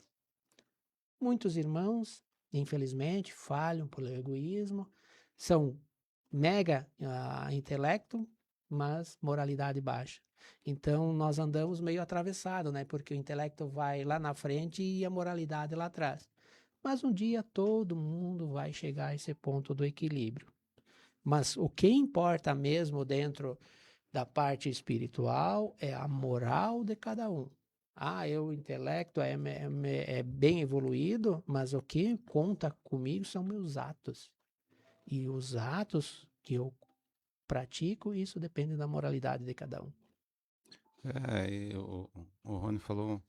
Muitos irmãos, infelizmente, falham pelo egoísmo, são mega intelecto, mas moralidade baixa. Então, nós andamos meio atravessado, né? Porque o intelecto vai lá na frente e a moralidade lá atrás. Mas um dia todo mundo vai chegar a esse ponto do equilíbrio. Mas o que importa mesmo dentro da parte espiritual é a moral de cada um. O intelecto é bem evoluído, mas o que conta comigo são meus atos. E os atos que eu pratico, isso depende da moralidade de cada um. E o Rony falou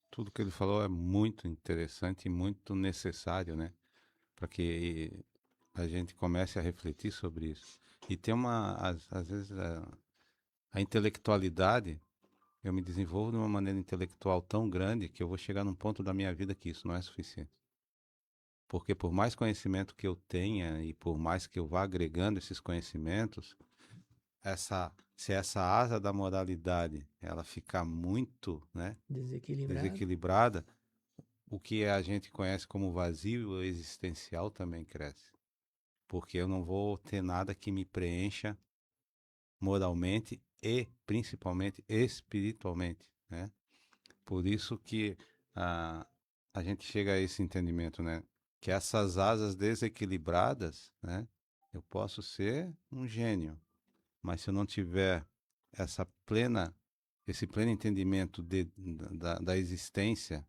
tudo que ele falou é muito interessante e muito necessário, né? Para que a gente comece a refletir sobre isso. E tem às vezes, a intelectualidade, eu me desenvolvo de uma maneira intelectual tão grande que eu vou chegar num ponto da minha vida que isso não é suficiente. Porque por mais conhecimento que eu tenha e por mais que eu vá agregando esses conhecimentos, se essa asa da moralidade ela ficar muito, né, desequilibrada, o que a gente conhece como vazio existencial também cresce. Porque eu não vou ter nada que me preencha moralmente e principalmente espiritualmente, né? Por isso que a gente chega a esse entendimento, né? Que essas asas desequilibradas, né? Eu posso ser um gênio, mas se eu não tiver esse pleno entendimento da existência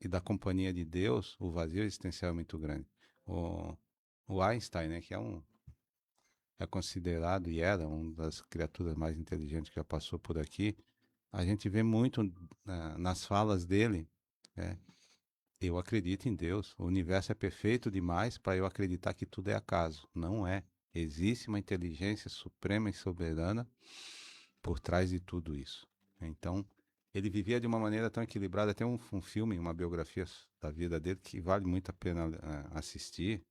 e da companhia de Deus, o vazio existencial é muito grande. O Einstein, né, que é considerado e era uma das criaturas mais inteligentes que já passou por aqui, a gente vê muito nas falas dele, eu acredito em Deus, o universo é perfeito demais para eu acreditar que tudo é acaso. Não é. Existe uma inteligência suprema e soberana por trás de tudo isso. Então, ele vivia de uma maneira tão equilibrada. Tem um filme, uma biografia da vida dele que vale muito a pena assistir,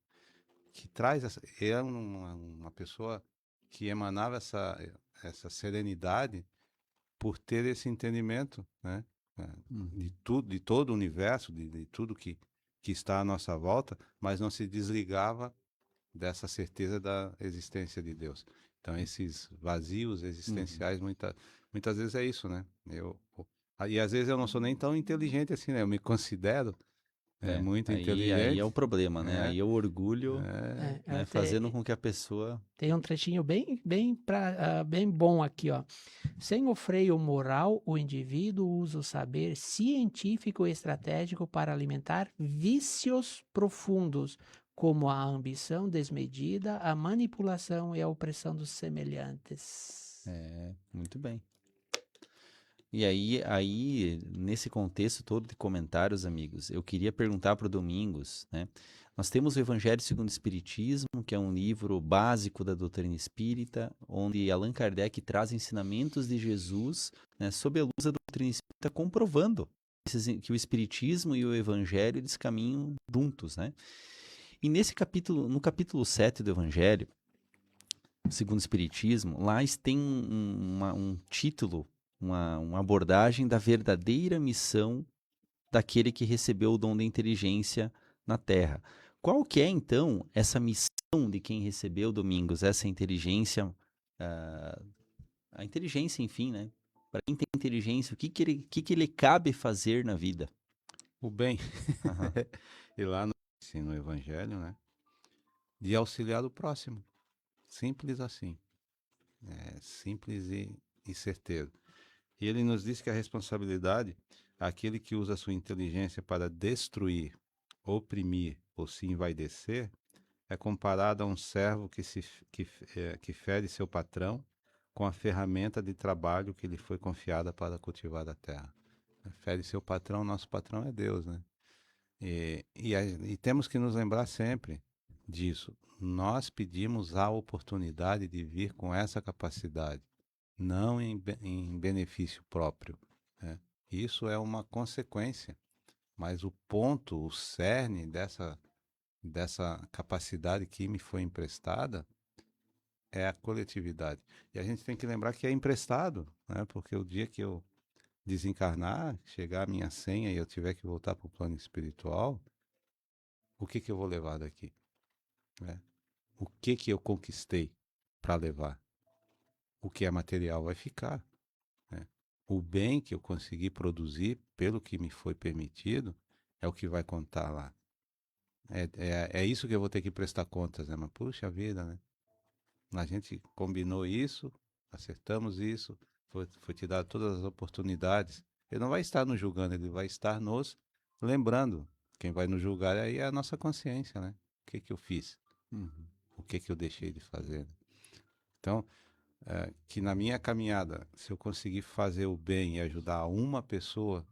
que traz é uma pessoa que emanava essa serenidade por ter esse entendimento, né, de todo o universo, de tudo que está à nossa volta, mas não se desligava dessa certeza da existência de Deus. Então, esses vazios existenciais, muitas vezes é isso, né? E às vezes eu não sou nem tão inteligente assim, né? Eu me considero muito inteligente. Aí é o problema, né? Aí é o orgulho, né? Fazendo com que a pessoa... Tem um trechinho bem bom aqui, ó. Sem o freio moral, o indivíduo usa o saber científico e estratégico para alimentar vícios profundos, como a ambição desmedida, a manipulação e a opressão dos semelhantes. Muito bem. E aí, nesse contexto todo de comentários, amigos, eu queria perguntar para o Domingos, né? Nós temos o Evangelho segundo o Espiritismo, que é um livro básico da doutrina espírita, onde Allan Kardec traz ensinamentos de Jesus, né, sob a luz da doutrina espírita, comprovando que o Espiritismo e o Evangelho eles caminham juntos, né? E no capítulo 7 do Evangelho, segundo o Espiritismo, lá tem um título, uma abordagem da verdadeira missão daquele que recebeu o dom da inteligência na Terra. Qual que é, então, essa missão de quem recebeu, Domingos, essa inteligência, a inteligência, enfim, né? Para quem tem inteligência, o que ele cabe fazer na vida? O bem. E lá ensina o Evangelho, né? De auxiliar o próximo. Simples assim. Simples e certeiro. E ele nos diz que a responsabilidade, aquele que usa a sua inteligência para destruir, oprimir ou se envaidecer, é comparado a um servo que fere seu patrão com a ferramenta de trabalho que lhe foi confiada para cultivar a terra. Fere seu patrão, nosso patrão é Deus, né? E temos que nos lembrar sempre disso. Nós pedimos a oportunidade de vir com essa capacidade, não em benefício próprio, né? Isso é uma consequência, mas o ponto, o cerne dessa capacidade que me foi emprestada é a coletividade. E a gente tem que lembrar que é emprestado, né? Porque o dia que eu desencarnar, chegar a minha senha e eu tiver que voltar para o plano espiritual, o que eu vou levar daqui? Né? O que eu conquistei para levar? O que é material vai ficar. Né? O bem que eu consegui produzir, pelo que me foi permitido, é o que vai contar lá. É isso que eu vou ter que prestar contas, né? Mas puxa vida, né? A gente combinou isso, acertamos isso, foi te dado todas as oportunidades. Ele não vai estar nos julgando, ele vai estar nos lembrando. Quem vai nos julgar aí é a nossa consciência, né? O que eu fiz? O que eu deixei de fazer? Então, que na minha caminhada, se eu conseguir fazer o bem e ajudar uma pessoa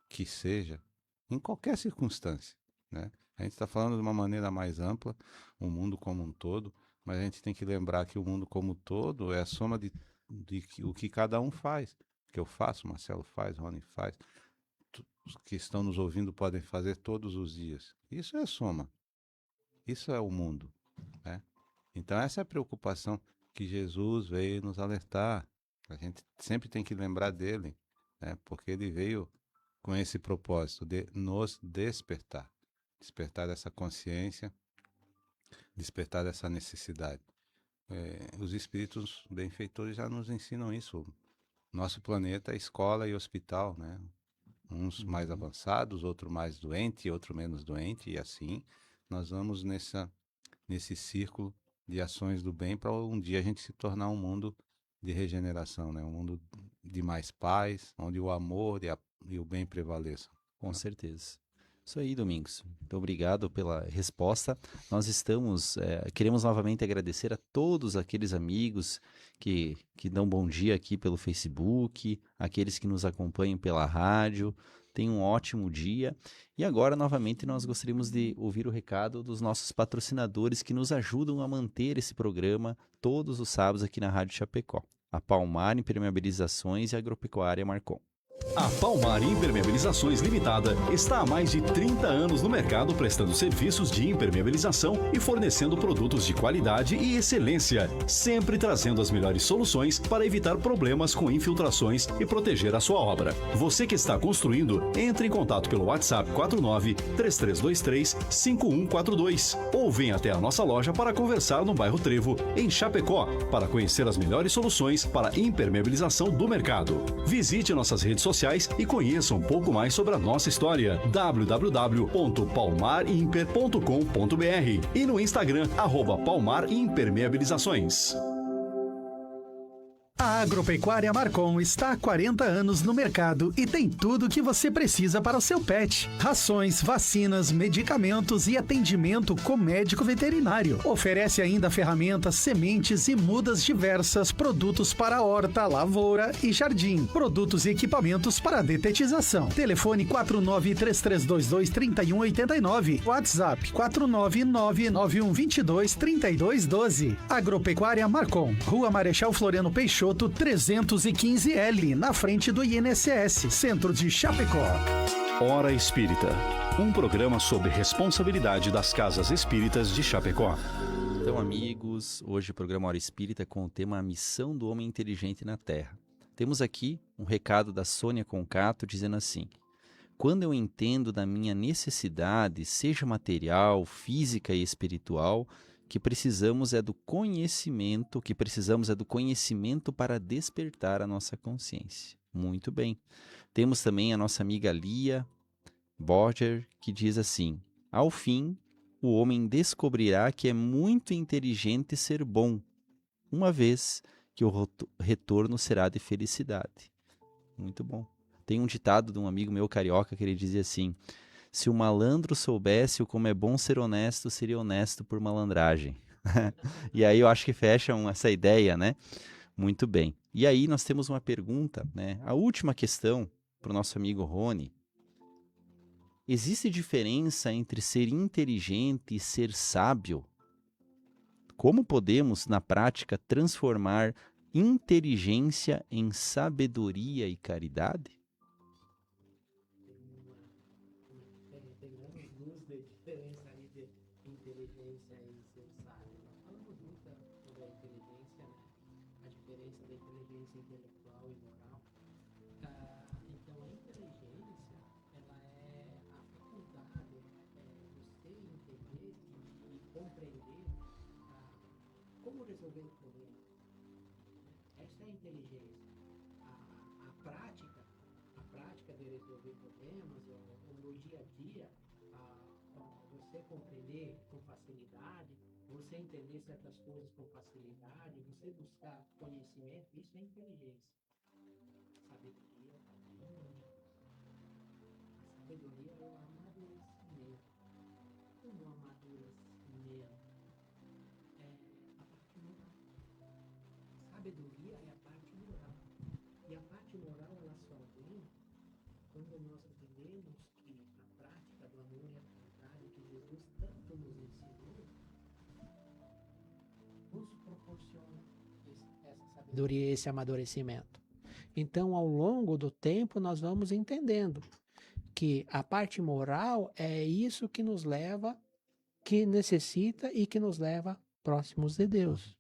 que seja, em qualquer circunstância, né? A gente está falando de uma maneira mais ampla, o mundo como um todo, mas a gente tem que lembrar que o mundo como um todo é a soma de o que cada um faz. O que eu faço, Marcelo faz, Rony faz, os que estão nos ouvindo podem fazer todos os dias. Isso é soma. Isso é o mundo, né? Então essa é a preocupação que Jesus veio nos alertar. A gente sempre tem que lembrar dele, né? Porque ele veio com esse propósito de nos despertar. Despertar dessa consciência, despertar dessa necessidade. Os espíritos benfeitores já nos ensinam isso. Nosso planeta é escola e hospital, né? Uns mais avançados, outro mais doente, outro menos doente, e assim nós vamos nesse círculo de ações do bem para um dia a gente se tornar um mundo de regeneração, né? Um mundo de mais paz, onde o amor e o bem prevaleçam. Com certeza. Isso aí, Domingos. Muito obrigado pela resposta. Nós queremos novamente agradecer a todos aqueles amigos que dão bom dia aqui pelo Facebook, aqueles que nos acompanham pela rádio. Tenham um ótimo dia. E agora, novamente, nós gostaríamos de ouvir o recado dos nossos patrocinadores que nos ajudam a manter esse programa todos os sábados aqui na Rádio Chapecó. A Palmar Impermeabilizações e Agropecuária Marcon. A Palmar Impermeabilizações Limitada está há mais de 30 anos no mercado prestando serviços de impermeabilização e fornecendo produtos de qualidade e excelência, sempre trazendo as melhores soluções para evitar problemas com infiltrações e proteger a sua obra. Você que está construindo, entre em contato pelo WhatsApp 49-3323-5142 ou venha até a nossa loja para conversar no bairro Trevo, em Chapecó, para conhecer as melhores soluções para impermeabilização do mercado. Visite nossas redes sociais e conheça um pouco mais sobre a nossa história. www.palmarimper.com.br e no Instagram, @palmarimpermeabilizações. A Agropecuária Marcon está há 40 anos no mercado e tem tudo o que você precisa para o seu pet. Rações, vacinas, medicamentos e atendimento com médico veterinário. Oferece ainda ferramentas, sementes e mudas diversas, produtos para horta, lavoura e jardim. Produtos e equipamentos para detetização. Telefone 4933223189. WhatsApp 49991223212. Agropecuária Marcon, Rua Marechal Floriano Peixoto, 315L, na frente do INSS, Centro de Chapecó. Hora Espírita, um programa sobre responsabilidade das casas espíritas de Chapecó. Então, amigos, hoje o programa Hora Espírita com o tema A Missão do Homem Inteligente na Terra. Temos aqui um recado da Sônia Concato dizendo assim: quando eu entendo da minha necessidade, seja material, física e espiritual, que precisamos é do conhecimento para despertar a nossa consciência. Muito bem. Temos também a nossa amiga Lia Borger, que diz assim: ao fim, o homem descobrirá que é muito inteligente ser bom, uma vez que o retorno será de felicidade. Muito bom. Tem um ditado de um amigo meu carioca que ele dizia assim: se o malandro soubesse o como é bom ser honesto, seria honesto por malandragem. E aí eu acho que fecham essa ideia, né? Muito bem. E aí nós temos uma pergunta, né? A última questão para o nosso amigo Rony. Existe diferença entre ser inteligente e ser sábio? Como podemos, na prática, transformar inteligência em sabedoria e caridade? Pegamos luz de diferença ali de inteligência e ser sábio. Nós falamos muito sobre a inteligência, né? A diferença da inteligência intelectual e moral. Então, a inteligência, ela é a faculdade você entender e compreender como resolver o problema. Essa é a inteligência. A prática de resolver problemas, ou no dia a dia, você compreender com facilidade, você entender certas coisas com facilidade, você buscar conhecimento, isso é inteligência. Sabedoria também. A sabedoria é o amadurecimento. Como amadurecimento? A parte moral. Sabedoria é a parte moral. E a parte moral, ela só vem quando nós entendemos que a prática do amor e a caridade que Jesus tanto nos ensinou nos proporciona essa sabedoria, esse amadurecimento. Então, ao longo do tempo, nós vamos entendendo que a parte moral é isso que nos leva, que necessita e que nos leva próximos de Deus.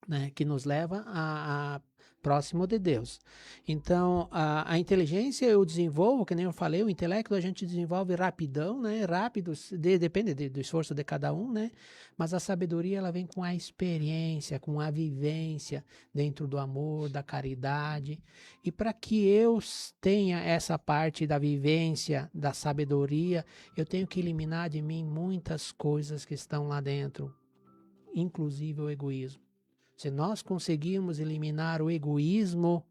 Né? Que nos leva a próximo de Deus. Então, a inteligência eu desenvolvo, que nem eu falei, o intelecto a gente desenvolve rapidão, né? Rápido, depende do esforço de cada um, né? Mas a sabedoria, ela vem com a experiência, com a vivência dentro do amor, da caridade. E para que eu tenha essa parte da vivência, da sabedoria, eu tenho que eliminar de mim muitas coisas que estão lá dentro, inclusive o egoísmo. Se nós conseguirmos eliminar o egoísmo,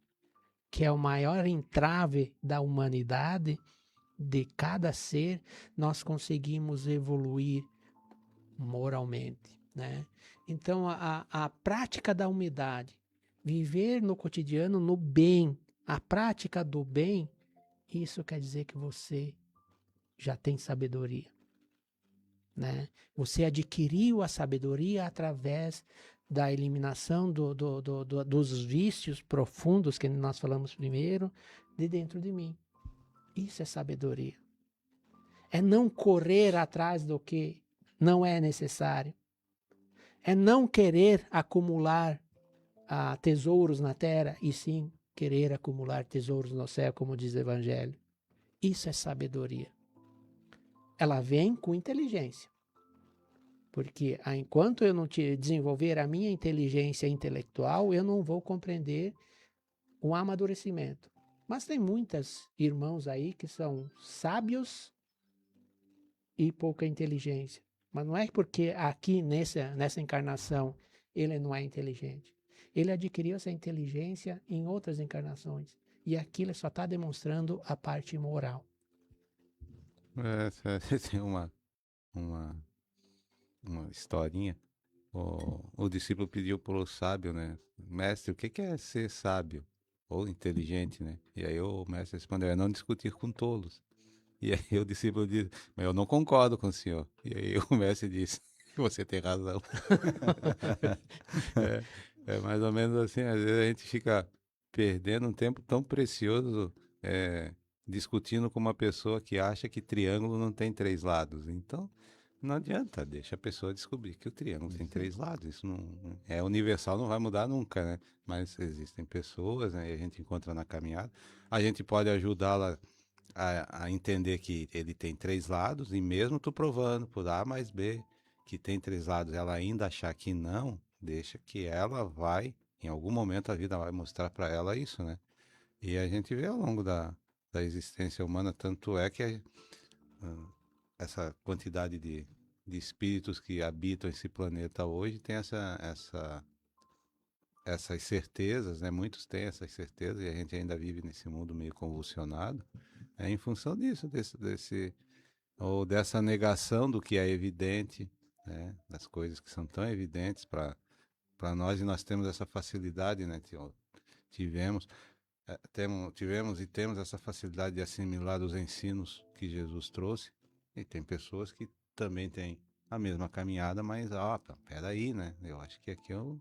que é o maior entrave da humanidade, de cada ser, nós conseguimos evoluir moralmente, né? Então, a prática da humildade, viver no cotidiano no bem, a prática do bem, isso quer dizer que você já tem sabedoria, né? Você adquiriu a sabedoria através da eliminação dos vícios profundos que nós falamos primeiro, de dentro de mim. Isso é sabedoria. É não correr atrás do que não é necessário. É não querer acumular tesouros na terra, e sim querer acumular tesouros no céu, como diz o Evangelho. Isso é sabedoria. Ela vem com inteligência. Porque enquanto eu não desenvolver a minha inteligência intelectual, eu não vou compreender o amadurecimento. Mas tem muitos irmãos aí que são sábios e pouca inteligência. Mas não é porque aqui nessa encarnação ele não é inteligente. Ele adquiriu essa inteligência em outras encarnações. E aqui ele só está demonstrando a parte moral. Tem uma historinha. O discípulo pediu para o sábio, né? Mestre, o que é ser sábio? Ou inteligente, né? E aí o mestre respondeu: é não discutir com tolos. E aí o discípulo disse: mas eu não concordo com o senhor. E aí o mestre disse: você tem razão. É mais ou menos assim. Às vezes a gente fica perdendo um tempo tão precioso discutindo com uma pessoa que acha que triângulo não tem 3 lados. Então, não adianta, deixa a pessoa descobrir que o triângulo tem 3 lados. Isso não é universal, não vai mudar nunca, né? Mas existem pessoas, né, e a gente encontra na caminhada. A gente pode ajudá-la a entender que ele tem 3 lados, e mesmo tu provando por A mais B que tem 3 lados, ela ainda achar que não, deixa que ela vai, em algum momento a vida vai mostrar para ela isso, né? E a gente vê ao longo da existência humana, tanto é que essa quantidade de espíritos que habitam esse planeta hoje tem essas certezas, né? Muitos têm essas certezas e a gente ainda vive nesse mundo meio convulsionado, em função disso, ou dessa negação do que é evidente, né? Das coisas que são tão evidentes para nós, e nós temos essa facilidade, né? Tivemos e temos essa facilidade de assimilar os ensinos que Jesus trouxe, e tem pessoas que também têm a mesma caminhada, mas, peraí, né? Eu acho que aqui eu...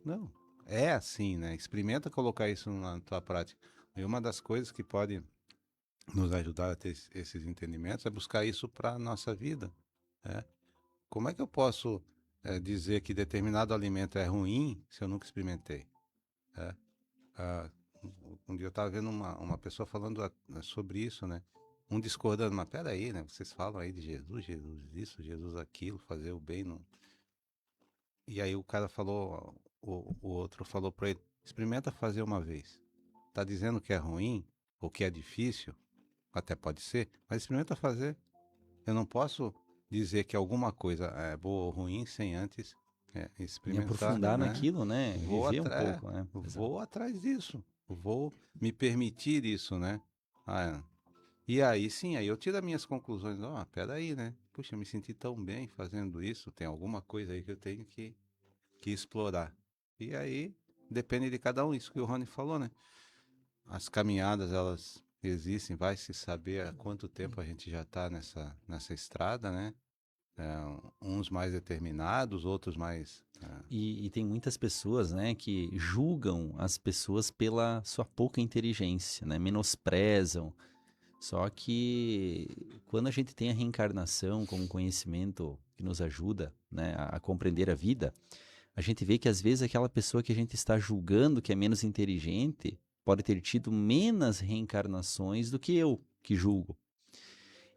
Não, é assim, né? Experimenta colocar isso na tua prática. E uma das coisas que pode nos ajudar a ter esses entendimentos é buscar isso para a nossa vida, né? Como é que eu posso dizer que determinado alimento é ruim se eu nunca experimentei? Um dia eu estava vendo uma pessoa falando sobre isso, né? Um discordando, mas peraí, né? Vocês falam aí de Jesus isso, Jesus aquilo, fazer o bem. Não... E aí o cara falou, o outro falou para ele, experimenta fazer uma vez. Tá dizendo que é ruim ou que é difícil? Até pode ser, mas experimenta fazer. Eu não posso dizer que alguma coisa é boa ou ruim sem antes E experimentar. aprofundar né? naquilo, né? Viver um pouco, né? Vou atrás disso. Vou me permitir isso, né? E aí sim, aí eu tiro as minhas conclusões. Peraí, né? Puxa, eu me senti tão bem fazendo isso. Tem alguma coisa aí que eu tenho que explorar. E aí, depende de cada um. Isso que o Rony falou, né? As caminhadas, elas existem. Vai se saber há quanto tempo a gente já está nessa estrada, né? Uns mais determinados, outros mais... E tem muitas pessoas, né, que julgam as pessoas pela sua pouca inteligência, né? Menosprezam. Só que quando a gente tem a reencarnação como conhecimento que nos ajuda, né, a compreender a vida, a gente vê que às vezes aquela pessoa que a gente está julgando que é menos inteligente pode ter tido menos reencarnações do que eu que julgo.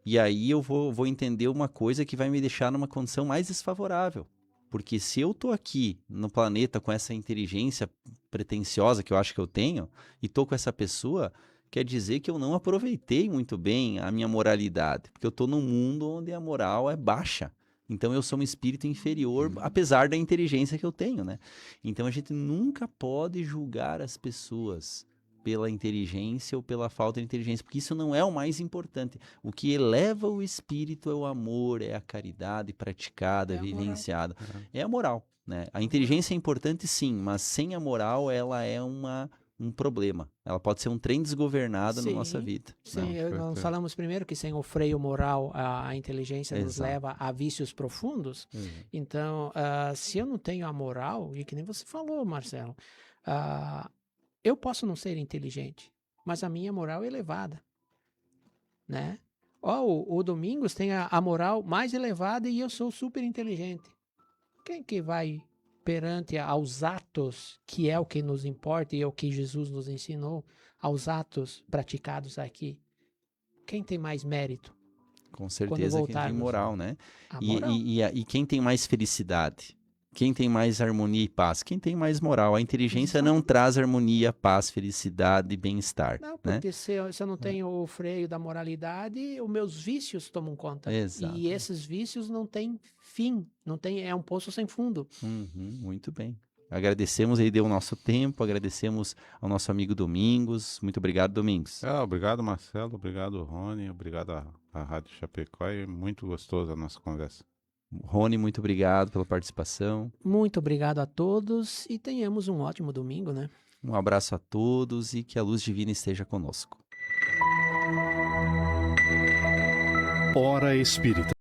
E aí eu vou entender uma coisa que vai me deixar numa condição mais desfavorável. Porque se eu tô aqui no planeta com essa inteligência pretensiosa que eu acho que eu tenho, e tô com essa pessoa, quer dizer que eu não aproveitei muito bem a minha moralidade. Porque eu tô num mundo onde a moral é baixa. Então eu sou um espírito inferior, apesar da inteligência que eu tenho, né? Então a gente nunca pode julgar as pessoas pela inteligência ou pela falta de inteligência, porque isso não é o mais importante. O que eleva o espírito é o amor, é a caridade praticada, vivenciada. É a moral, né? A inteligência é importante sim, mas sem a moral ela é um problema. Ela pode ser um trem desgovernado na nossa vida. Sim, nós falamos primeiro que sem o freio moral a inteligência nos leva a vícios profundos. Então, se eu não tenho a moral, e que nem você falou, Marcelo, eu posso não ser inteligente, mas a minha moral é elevada, né? O Domingos tem a moral mais elevada e eu sou super inteligente. Quem que vai perante aos atos, que é o que nos importa e é o que Jesus nos ensinou, aos atos praticados aqui? Quem tem mais mérito? Com certeza quem tem moral, né? Moral. E quem tem mais felicidade? Quem tem mais harmonia e paz? Quem tem mais moral? A inteligência não traz harmonia, paz, felicidade e bem-estar. Não, porque se eu não tenho o freio da moralidade, os meus vícios tomam conta. Exato. E esses vícios não têm fim, é um poço sem fundo. Muito bem. Agradecemos aí, deu o nosso tempo, agradecemos ao nosso amigo Domingos. Muito obrigado, Domingos. Obrigado, Marcelo, obrigado, Rony, obrigado à Rádio Chapecó, e muito gostosa a nossa conversa. Rony, muito obrigado pela participação. Muito obrigado a todos e tenhamos um ótimo domingo, né? Um abraço a todos e que a luz divina esteja conosco. Hora Espírita.